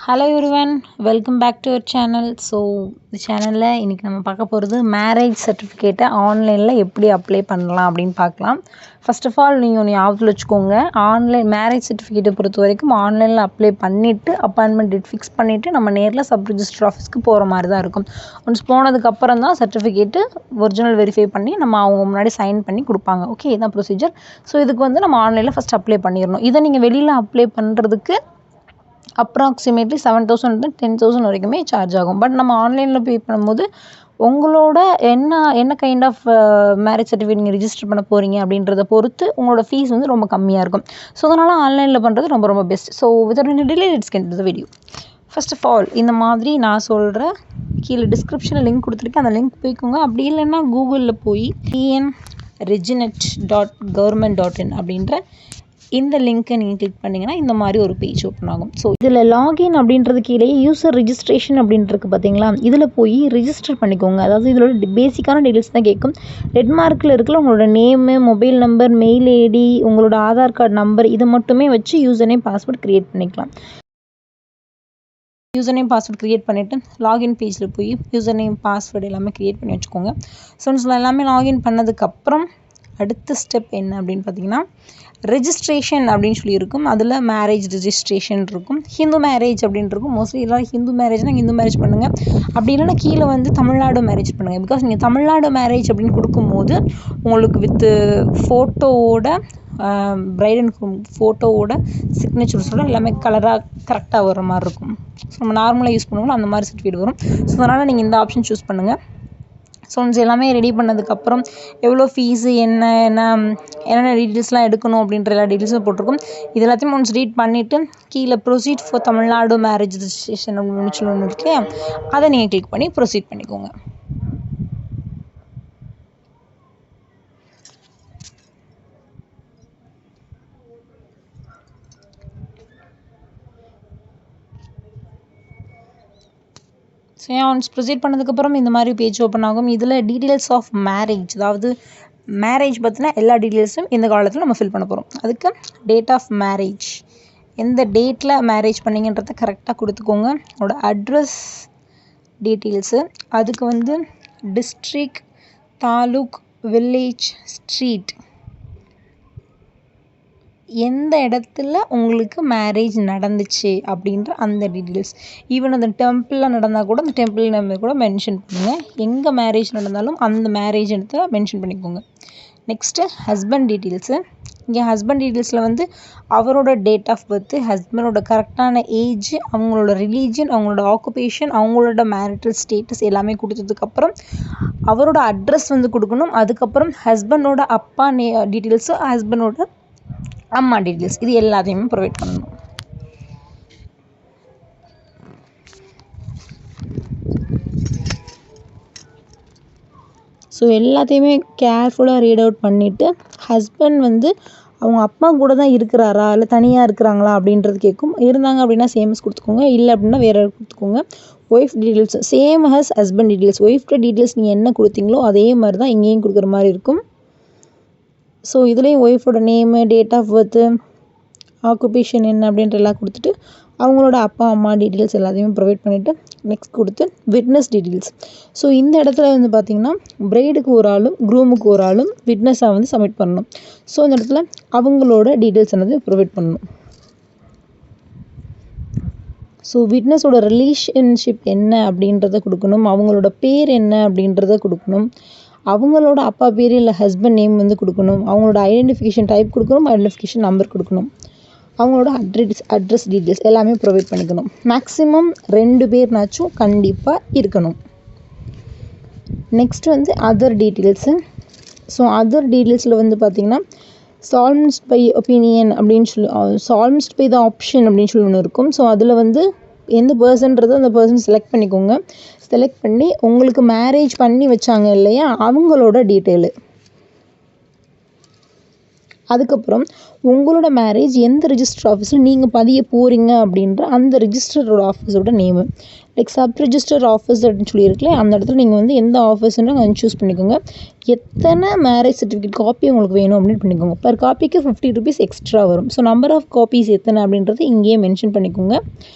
Hello everyone, welcome back to our channel. So இந்த சேனலில் இன்றைக்கி நம்ம பார்க்க போகிறது மேரேஜ் சர்டிஃபிகேட்டை ஆன்லைனில் எப்படி அப்ளை பண்ணலாம் அப்படின்னு பார்க்கலாம். ஃபர்ஸ்ட் ஆஃப் ஆல் நீங்கள் ஒன்று ஞாபகத்தில் வச்சுக்கோங்க, ஆன்லைன் மேரேஜ் சர்டிஃபிகேட்டை பொறுத்த வரைக்கும் ஆன்லைனில் அப்ளை பண்ணிவிட்டு அப்பாயின்மெண்ட் டேட் ஃபிக்ஸ் பண்ணிவிட்டு நம்ம நேரில் சப் ரிஜிஸ்டர் ஆஃபீஸ்க்கு போகிற மாதிரி தான் இருக்கும். ஒன்ஸ் போனதுக்கப்புறம் தான் சர்டிஃபிகேட்டு ஒரிஜினல் வெரிஃபை பண்ணி நம்ம அவங்க முன்னாடி சைன் பண்ணி கொடுப்பாங்க. ஓகே, இதுதான் ப்ரொசீஜர். ஸோ இதுக்கு வந்து நம்ம ஆன்லைனில் ஃபஸ்ட் அப்ளை பண்ணிடணும். இதை நீங்கள் வெளியில் அப்ளை பண்ணுறதுக்கு அப்ராக்சிமேட்லி 7,000 10,000 வரைக்குமே சார்ஜ் ஆகும். பட் நம்ம ஆன்லைனில் பே பண்ணும்போது உங்களோட என்ன கைண்ட் ஆஃப் மேரேஜ் சர்டிஃபிகேட் நீங்கள் ரிஜிஸ்டர் பண்ண போகிறீங்க அப்படின்றத பொறுத்து உங்களோட ஃபீஸ் வந்து ரொம்ப கம்மியாக இருக்கும். ஸோ அதனால் ஆன்லைனில் பண்ணுறது ரொம்ப ரொம்ப best. So without any delay let's get into the video. First of all இந்த மாதிரி நான் சொல்கிற கீழே டிஸ்கிரிப்ஷனில் லிங்க் கொடுத்துருக்கேன், அந்த லிங்க் போய்க்கோங்க. அப்படி இல்லைன்னா கூகுளில் போய் tnreginet.government.in அப்படின்ற இந்த லிங்க்கை நீங்கள் கிளிக் பண்ணிங்கன்னா இந்த மாதிரி ஒரு பேஜ் ஓப்பன் ஆகும். ஸோ இதில் லாகின் அப்படின்றது கீழே யூசர் ரிஜிஸ்ட்ரேஷன் அப்படின்றது பார்த்தீங்களா, இதில் போய் ரிஜிஸ்டர் பண்ணிக்கோங்க. அதாவது இதோட பேசிக்கான டீட்டெயில்ஸ் தான் கேட்கும். ரெட் மார்க்கில் இருக்கிற உங்களோட name, mobile number, mail ID, உங்களோட ஆதார் கார்டு நம்பர், இதை மட்டுமே வச்சு யூசர் நேம் பாஸ்வேர்ட் க்ரியேட் பண்ணிக்கலாம். யூசர் நேம் பாஸ்வேர்ட் க்ரியேட் பண்ணிவிட்டு லாகின் பேஜில் போய் யூசர் நேம் பாஸ்வேர்டு எல்லாமே க்ரியேட் பண்ணி வச்சுக்கோங்க. ஸோ எல்லாமே லாகின் பண்ணதுக்கப்புறம் அடுத்த ஸ்டெப் என்ன அப்படின்னு பார்த்தீங்கன்னா, ரெஜிஸ்ட்ரேஷன் அப்படின்னு சொல்லி இருக்கும். அதில் மேரேஜ் ரெஜிஸ்ட்ரேஷன் இருக்கும், ஹிந்து மேரேஜ் அப்படின்னு இருக்கும். மோஸ்ட்லி எல்லோரும் ஹிந்து மேரேஜ்னால் ஹிந்து மேரேஜ் பண்ணுங்கள். அப்படி இல்லைன்னா கீழே வந்து தமிழ்நாடு மேரேஜ் பண்ணுங்கள். பிகாஸ் நீங்கள் தமிழ்நாடு மேரேஜ் அப்படின்னு கொடுக்கும்போது உங்களுக்கு வித்து ஃபோட்டோவோட பிரைட் அண்ட் குரூம் ஃபோட்டோவோட சிக்னேச்சர்ஸோட எல்லாமே கலராக கரெக்டாக வர மாதிரி இருக்கும். ஸோ நம்ம நார்மலாக யூஸ் பண்ணுவோம் அந்த மாதிரி சர்டிஃபிகேட் வரும். ஸோ அதனால் நீங்கள் இந்த ஆப்ஷன் சூஸ் பண்ணுங்கள். ஸோ எல்லாமே ரெடி பண்ணதுக்கப்புறம் எவ்வளோ ஃபீஸு என்னென்ன டீட்டெயில்ஸ்லாம் எடுக்கணும் அப்படின்ற எல்லா டீட்டெயில்ஸும் போட்டிருக்கும். இது எல்லாத்தையும் ஒன்ஸ் ரீட் பண்ணிவிட்டு கீழே proceed for Tamil Nadu marriage registration அப்படின்னு சொல்லி ஒன்று இருக்கு, அதை நீங்கள் கிளிக் பண்ணி ப்ரொசீட் பண்ணிக்கோங்க. ஸோ ஒன்ஸ் ப்ரொசீட் பண்ணதுக்கப்புறம் இந்த மாதிரி பேஜ் ஓப்பன் ஆகும். இதில் டீட்டெயில்ஸ் ஆஃப் மேரேஜ், அதாவது மேரேஜ் பற்றின எல்லா டீட்டெயில்ஸும் இந்த காலத்தில் நம்ம ஃபில் பண்ண போகிறோம். அதுக்கு டேட் ஆஃப் மேரேஜ், எந்த டேட்டில் மேரேஜ் பண்ணிங்கன்றதை கரெக்டாக கொடுத்துக்கோங்க. உங்களோட அட்ரஸ் டீட்டெயில்ஸு, அதுக்கு வந்து டிஸ்ட்ரிக், தாலுக், வில்லேஜ், ஸ்ட்ரீட், எந்த இடத்துல உங்களுக்கு மேரேஜ் நடந்துச்சு அப்படின்ற அந்த டீட்டெயில்ஸ். ஈவன் அந்த டெம்பிளில் நடந்தால் கூட அந்த டெம்பிள் நேம் கூட மென்ஷன் பண்ணுங்கள். எங்கே மேரேஜ் நடந்தாலும் அந்த மேரேஜ் இடத்துல மென்ஷன் பண்ணிக்கோங்க. Next husband details. இங்கே ஹஸ்பண்ட் டீட்டெயில்ஸில் வந்து அவரோட டேட் ஆஃப் பர்த்து, ஹஸ்பண்டோட கரெக்டான ஏஜ், அவங்களோட ரிலீஜன், அவங்களோட ஆக்குபேஷன், அவங்களோட மேரிட்டல் ஸ்டேட்டஸ் எல்லாமே கொடுத்ததுக்கப்புறம் அவரோட அட்ரஸ் வந்து கொடுக்கணும். அதுக்கப்புறம் ஹஸ்பண்டோட அப்பா டீட்டெயில்ஸு, ஹஸ்பண்டோட அம்மா டீட்டெயில்ஸ், இது எல்லாத்தையுமே ப்ரொவைட் பண்ணணும். ஸோ எல்லாத்தையுமே கேர்ஃபுல்லாக ரீட் அவுட் பண்ணிவிட்டு ஹஸ்பண்ட் வந்து அவங்க அப்பா கூட தான் இருக்கிறாரா இல்லை தனியாக இருக்கிறாங்களா அப்படின்றது கேட்கும். இருந்தாங்க அப்படின்னா சேம்ஸ் கொடுத்துக்கோங்க, இல்லை அப்படின்னா வேறு கொடுத்துக்கோங்க. Wife details same hus husband details. ஒய்ஃப்ட டீட்டெயில்ஸ் நீங்கள் என்ன கொடுத்தீங்களோ அதே மாதிரி தான் இங்கேயும் கொடுக்குற மாதிரி இருக்கும். ஸோ இதுலேயும் ஒய்ஃபோட name, date of birth, occupation என்ன அப்படின்ற எல்லாம் கொடுத்துட்டு அவங்களோட அப்பா அம்மா டீட்டெயில்ஸ் எல்லாத்தையுமே ப்ரொவைட் பண்ணிவிட்டு நெக்ஸ்ட் கொடுத்து விட்னஸ் டீட்டெயில்ஸ். ஸோ இந்த இடத்துல வந்து பார்த்திங்கன்னா பிரைடுக்கு ஒரு ஆளும் க்ரூமுக்கு ஒரு ஆளும் விட்னஸாக வந்து சப்மிட் பண்ணணும். ஸோ இந்த இடத்துல அவங்களோட டீட்டெயில்ஸ் என்னது ப்ரொவைட் பண்ணணும். ஸோ விட்னஸோட ரிலேஷன்ஷிப் என்ன அப்படின்றத கொடுக்கணும், அவங்களோட பேர் என்ன அப்படின்றத கொடுக்கணும், அவங்களோட அப்பா பேர் இல்லை ஹஸ்பண்ட் நேம் வந்து கொடுக்கணும், அவங்களோட ஐடென்டிஃபிகேஷன் டைப் கொடுக்கணும், ஐடென்டிஃபிகேஷன் நம்பர் கொடுக்கணும், அவங்களோட அட்ரஸ் டீட்டெயில்ஸ் எல்லாமே ப்ரொவைட் பண்ணிக்கணும். மேக்ஸிமம் 2 பேர்னாச்சும் கண்டிப்பாக இருக்கணும். நெக்ஸ்ட் வந்து அதர் டீட்டெயில்ஸு. ஸோ அதர் டீட்டெயில்ஸில் வந்து பார்த்திங்கன்னா சால்வ்மெண்ட்ஸ் பை ஒப்பீனியன் அப்படின்னு சொல்லி, சால்வ்மெண்ட்ஸ் பை த ஆப்ஷன் அப்படின்னு சொல்லி ஒன்று இருக்கும். ஸோ அதில் வந்து எந்த பர்சன்றதோ அந்த பர்சன் செலக்ட் பண்ணிக்கோங்க. செலக்ட் பண்ணி உங்களுக்கு மேரேஜ் பண்ணி வச்சாங்க இல்லையா அவங்களோட டீட்டெயிலு, அதுக்கப்புறம் உங்களோட மேரேஜ் எந்த ரிஜிஸ்டர் ஆஃபீஸில் நீங்கள் பதிய போகிறீங்க அப்படின்ற அந்த ரிஜிஸ்டரோட ஆஃபீஸோட name. Like sub register office அப்படின்னு சொல்லியிருக்கல, அந்த இடத்துல நீங்கள் வந்து எந்த ஆஃபீஸ்ன்னு கொஞ்சம் சூஸ் பண்ணிக்கோங்க. எத்தனை மேரேஜ் சர்டிஃபிகேட் காப்பி உங்களுக்கு வேணும் அப்படின்னு பண்ணிக்கோங்க. பர் காப்பிக்கு 50 rupees எக்ஸ்ட்ரா வரும். ஸோ நம்பர் ஆஃப் காப்பீஸ் எத்தனை அப்படின்றது இங்கேயே மென்ஷன் பண்ணிக்கோங்க.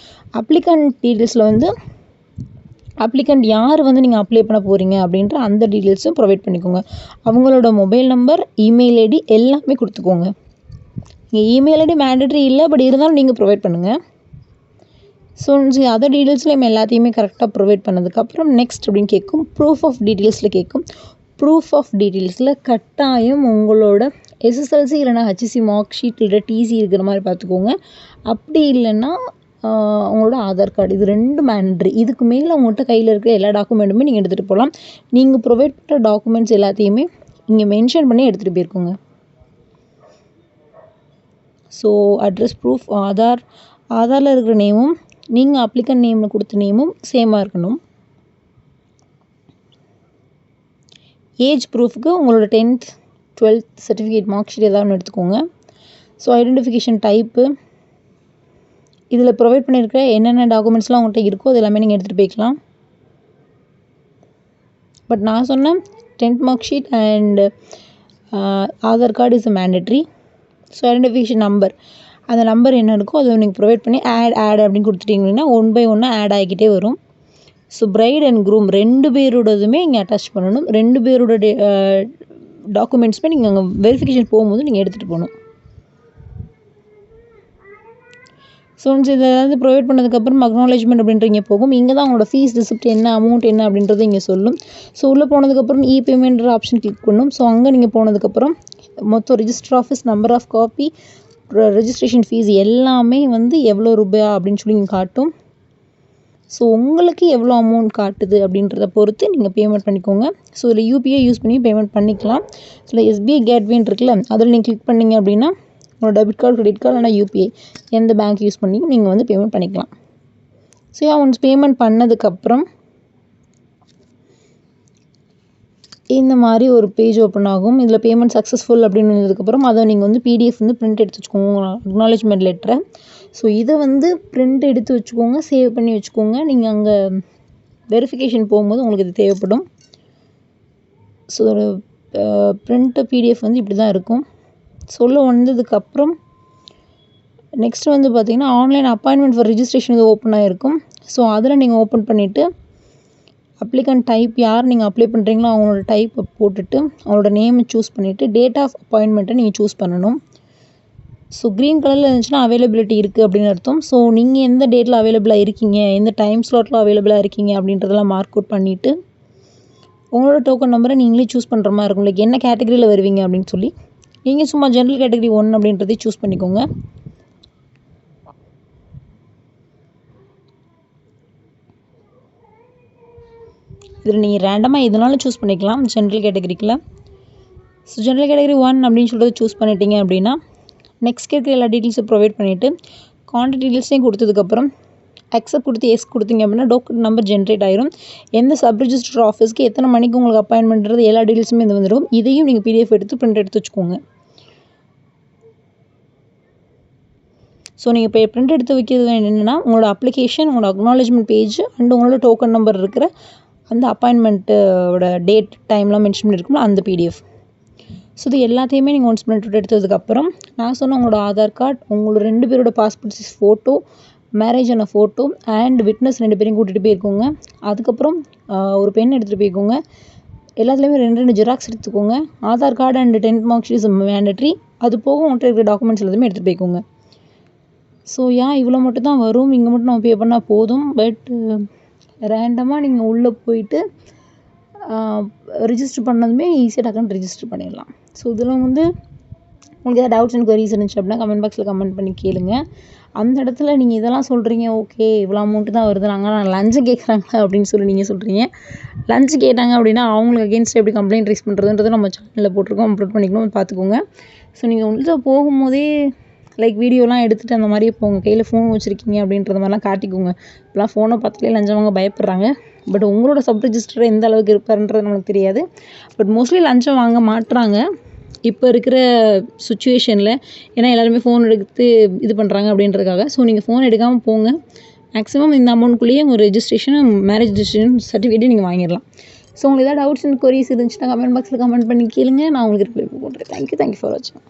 அப்ளிகண்ட் டீட்டெயில்ஸில் வந்து அப்ளிகண்ட் யார் வந்து நீங்கள் அப்ளை பண்ண போகிறீங்க அப்படின்ற அந்த டீட்டெயில்ஸும் ப்ரொவைட் பண்ணிக்கோங்க. அவங்களோட மொபைல் நம்பர், இமெயில் ஐடி எல்லாமே கொடுத்துக்கோங்க. நீங்கள் இமெயில் ஐடி மேண்டட்ரி இல்லை, பட் இருந்தாலும் நீங்கள் ப்ரொவைட் பண்ணுங்கள். ஸோ அதர் டீட்டெயில்ஸில் நம்ம எல்லாத்தையுமே கரெக்டாக ப்ரொவைட் பண்ணதுக்கப்புறம் நெக்ஸ்ட் அப்படின்னு கேட்கும். ப்ரூஃப் ஆஃப் டீட்டெயில்ஸில் கேட்கும். ப்ரூஃப் ஆஃப் டீட்டெயில்ஸில் கட்டாயம் உங்களோட எஸ்எஸ்எல்சி இல்லைனா ஹெச்எஸ்சி மார்க் ஷீட் இல்லை டிசி இருக்கிற மாதிரி பார்த்துக்கோங்க. அப்படி இல்லைன்னா உங்களோட ஆதார் கார்டு, இது 2 மேண்டட்ரி. இதுக்கு மேலே உங்கள்கிட்ட கையில் இருக்கிற எல்லா டாக்குமெண்ட்டுமே நீங்கள் எடுத்துகிட்டு போகலாம். நீங்கள் ப்ரொவைட் பண்ணுற டாக்குமெண்ட்ஸ் எல்லாத்தையுமே இங்கே மென்ஷன் பண்ணி எடுத்துகிட்டு போயிருக்கோங்க. ஸோ அட்ரஸ் ப்ரூஃப், ஆதாரில் இருக்கிற நேமும் நீங்கள் அப்ளிகண்ட் நேமில் கொடுத்த நேமும் சேமாக இருக்கணும். ஏஜ் ப்ரூஃபுக்கு உங்களோட 10th 12th certificate mark sheet ஏதாவது ஒன்று எடுத்துக்கோங்க. ஸோ ஐடென்டிஃபிகேஷன் டைப்பு, இதில் ப்ரொவைட் பண்ணியிருக்கிற என்னென்ன டாக்குமெண்ட்ஸ்லாம் உங்கள்கிட்ட இருக்கோ அது எல்லாமே நீங்கள் எடுத்துகிட்டு போய்க்கலாம். பட் நான் சொன்னேன் 10th mark sheet and Aadhaar card is mandatory. So identification number, அந்த நம்பர் என்ன இருக்கோ அதை நீங்கள் ப்ரொவைட் பண்ணி ஆட் அப்படின்னு கொடுத்துட்டிங்கன்னா 1 by 1 ஆட் ஆகிக்கிட்டே வரும். ஸோ பிரைட் அண்ட் க்ரூம் 2 பேரோடதுமே இங்கே அட்டாச் பண்ணணும். 2 பேரோட டாக்குமெண்ட்ஸுமே நீங்கள் அங்கே வெரிஃபிகேஷன் போகும்போது நீங்கள் எடுத்துகிட்டு போகணும். ஸோ இதை வந்து ப்ரொவைட் பண்ணதுக்கப்புறம் அக்னாலேஜ்மெண்ட் அப்படின்றீங்க போகும். இங்கே தான் உங்களோட ஃபீஸ் ரிசிப்ட் என்ன, அமௌண்ட் என்ன அப்படின்றது இங்கே சொல்லும். ஸோ உள்ளே போனதுக்கப்புறம் பேமெண்ட்ற ஆப்ஷன் கிளிக் பண்ணணும். ஸோ அங்கே நீங்கள் போனதுக்கப்புறம் மொத்தம் register office, number of copy, registration fees எல்லாமே வந்து எவ்வளோ ரூபாய் அப்படின்னு சொல்லி இங்கே காட்டும். ஸோ உங்களுக்கு எவ்வளோ அமௌண்ட் காட்டுது அப்படின்றத பொறுத்து நீங்கள் பேமெண்ட் பண்ணிக்கோங்க. ஸோ இதில் யூபிஐ யூஸ் பண்ணி பேமெண்ட் பண்ணிக்கலாம். ஸோ எஸ்பிஐ கேட்வேன்னு இருக்குல்ல, அதில் நீங்கள் கிளிக் பண்ணிங்க அப்படின்னா உங்களோட டெபிட் கார்டு, கிரெடிட் கார்டு இல்லைனா யூபிஐ எந்த பேங்க் யூஸ் பண்ணி நீங்கள் வந்து பேமெண்ட் பண்ணிக்கலாம். ஸோ ஒன்ஸ் பேமெண்ட் பண்ணதுக்கப்புறம் இந்த மாதிரி ஒரு பேஜ் ஓப்பன் ஆகும். இதில் பேமெண்ட் சக்ஸஸ்ஃபுல் அப்படின்னு வந்ததுக்கப்புறம் அதை நீங்கள் வந்து பிடிஎஃப் வந்து பிரிண்ட் எடுத்து வச்சுக்கோங்க, அக்னாலேஜ்மெண்ட் லெட்டரை. ஸோ இதை வந்து பிரிண்ட் எடுத்து வச்சுக்கோங்க, சேவ் பண்ணி வச்சுக்கோங்க. நீங்கள் அங்கே வெரிஃபிகேஷன் போகும்போது உங்களுக்கு இது தேவைப்படும். ஸோ ஒரு பிரிண்ட் பிடிஎஃப் வந்து இப்படி தான் இருக்கும். சொல்ல வந்ததுக்கப்புறம் நெக்ஸ்ட் வந்து பார்த்திங்கன்னா ஆன்லைன் அப்பாயின்மெண்ட் ஃபார் ரிஜிஸ்ட்ரேஷன் இது ஓப்பன் ஆகிருக்கும். ஸோ அதில் நீங்கள் ஓப்பன் பண்ணிவிட்டு அப்ளிகண்ட் டைப், யார் நீங்கள் அப்ளை பண்ணுறீங்களோ அவங்களோட டைப்பை போட்டுட்டு அவங்களோட நேமை சூஸ் பண்ணிவிட்டு டேட் ஆஃப் அப்பாயின்மெண்ட்டை நீங்கள் சூஸ் பண்ணணும். ஸோ க்ரீன் கலரில் இருந்துச்சுன்னா அவைலபிலிட்டி இருக்குது அப்படின்னு அர்த்தம். ஸோ நீங்கள் எந்த டேட்டில் அவைலபிளாக இருக்கீங்க, எந்த டைம் ஸ்லாட்டில் அவைலபிளாக இருக்கீங்க அப்படின்றதெல்லாம் மார்க் அவுட் பண்ணிவிட்டு உங்களோட டோக்கன் நம்பரை நீங்களே சூஸ் பண்ணுற மாதிரி இருக்கும். லைக் என்ன கேட்டகரியில் வருவீங்க அப்படின்னு சொல்லி நீங்கள் சும்மா ஜென்ரல் கேட்டகரி 1 அப்படின்றதே சூஸ் பண்ணிக்கோங்க. இதில் நீங்கள் ரேண்டமாக எதுனாலும் சூஸ் பண்ணிக்கலாம் ஜென்ரல் கேட்டகரிக்குள்ள. ஸோ ஜென்ரல் கேட்டகரி 1 அப்படின்னு சொல்லிட்டு சூஸ் பண்ணிட்டீங்க அப்படின்னா நெக்ஸ்ட் கேட்குற எல்லா டீட்டெயில்ஸும் ப்ரொவைட் பண்ணிவிட்டு கான்டாக்ட் டீட்டெயில்ஸையும் கொடுத்ததுக்கப்புறம் அக்செப்ட் கொடுத்து எஸ் கொடுத்தீங்க அப்படின்னா டோக்கன் நம்பர் ஜென்ரேட் ஆயிரும். எந்த சப் ரிஜிஸ்டர் ஆஃபீஸ்க்கு எத்தனை மணிக்கு உங்களுக்கு அப்பாயின்மெண்ட்றது எல்லா டீட்டெயில்ஸுமே இது வந்துடும். இதையும் நீங்கள் பிடிஎஃப் எடுத்து பிரிண்ட் எடுத்து வச்சுக்கோங்க. ஸோ நீங்கள் இப்போ பிரிண்ட் எடுத்து வைக்கிறது என்னென்னா உங்களோட அப்ளிகேஷன், உங்களோட அக்னாலேஜ்மெண்ட் பேஜ் அண்ட் உங்களோட டோக்கன் நம்பர் இருக்கிற அந்த அப்பாயின்மெண்ட்டோட டேட் டைம்லாம் மென்ஷன் பண்ணியிருக்கோம்ல அந்த பிடிஎஃப். ஸோ இது எல்லாத்தையுமே நீங்கள் ஒன்ஸ் பிரிண்ட் அவுட் எடுத்ததுக்கப்புறம் நான் சொன்ன உங்களோட ஆதார் கார்டு, உங்களோட 2 பேரோட பாஸ்போர்ட் சைஸ் ஃபோட்டோ, மேரேஜ் ஆன ஃபோட்டோ அண்ட் விட்னஸ் 2 பேரையும் கூட்டிகிட்டு போயிருக்கோங்க. அதுக்கப்புறம் ஒரு பென் எடுத்துகிட்டு போய்க்கோங்க. எல்லாத்துலேயுமே 2 ஜெராக்ஸ் எடுத்துக்கோங்க. Aadhaar card and 10th mark sheet is mandatory. அது போக உங்கள்கிட்ட இருக்கிற டாக்குமெண்ட்ஸ் எல்லாத்தையுமே எடுத்துகிட்டு போய்க்கோங்க. ஸோ இவ்வளோ மட்டும் தான் வரும். இங்கே மட்டும் நம்ம பே பண்ணால் போதும். பட் ரேண்டமாக நீங்கள் உள்ளே போயிட்டு ரிஜிஸ்டர் பண்ணதுமே ஈஸியாக டக்குன்னு ரிஜிஸ்டர் பண்ணிடலாம். ஸோ இதில் வந்து உங்களுக்கு ஏதாவது டவுட்ஸ் அண்ட் குவரிஸ் இருந்துச்சு அப்படின்னா கமெண்ட் பாக்ஸில் கமெண்ட் பண்ணி கேளுங்க. அந்த இடத்துல நீங்கள் இதெல்லாம் சொல்கிறீங்க, ஓகே இவ்வளோ அமௌண்ட்டு தான் வருது, நான் லஞ்சு கேட்குறாங்க அப்படின்னு சொல்லி நீங்கள் சொல்கிறீங்க. லஞ்சு கேட்டாங்க அப்படின்னா அவங்களுக்கு அகேன்ஸ்ட் எப்படி கம்ப்ளைண்ட் ரைஸ் பண்ணுறதுன்றது நம்ம சேனலில் போட்டிருக்கோம், அப்லோட் பண்ணிக்கணும், பார்த்துக்கோங்க. ஸோ நீங்கள் உள்ளே போகும்போதே லைக் வீடியோலாம் எடுத்துகிட்டு அந்த மாதிரியே போங்க. கையில் ஃபோன் வச்சுருக்கீங்க அப்படின்றத மாதிரிலாம் காட்டிக்கோங்க. இப்போலாம் ஃபோனை பார்த்துட்டே லஞ்சம் வாங்க பயப்படுறாங்க. பட் உங்களோட சப் ரிஜிஸ்டர் எந்த அளவுக்கு இருப்பாருன்றது நமக்கு தெரியாது. பட் மோஸ்ட்லி லஞ்சம் வாங்க மாட்டுறாங்க இப்போ இருக்கிற சுச்சுவேஷனில். ஏன்னா எல்லாருமே ஃபோன் எடுத்து இது பண்ணுறாங்க அப்படின்றதுக்காக. ஸோ நீங்கள் ஃபோன் எடுக்காமல் போங்க. மேக்ஸிமம் இந்த அமௌண்ட்குள்ளேயே உங்கள் ரெஜிஸ்ட்ரேஷன், மேரேஜ் ரெஜிஸ்ட்ரேஷன் சர்டிஃபிகேட்டையும் நீங்கள் வாங்கிடலாம். ஸோ உங்களுக்கு ஏதாவது டவுட்ஸ் அண்ட் குவரிஸ் இருந்துச்சுன்னா கமெண்ட் பாக்ஸில் கமெண்ட் பண்ணி கேளுங்க. நான் உங்களுக்கு ரிப்ளை பண்ணுறேன். தேங்க்யூ ஃபார் வாட்சிங்.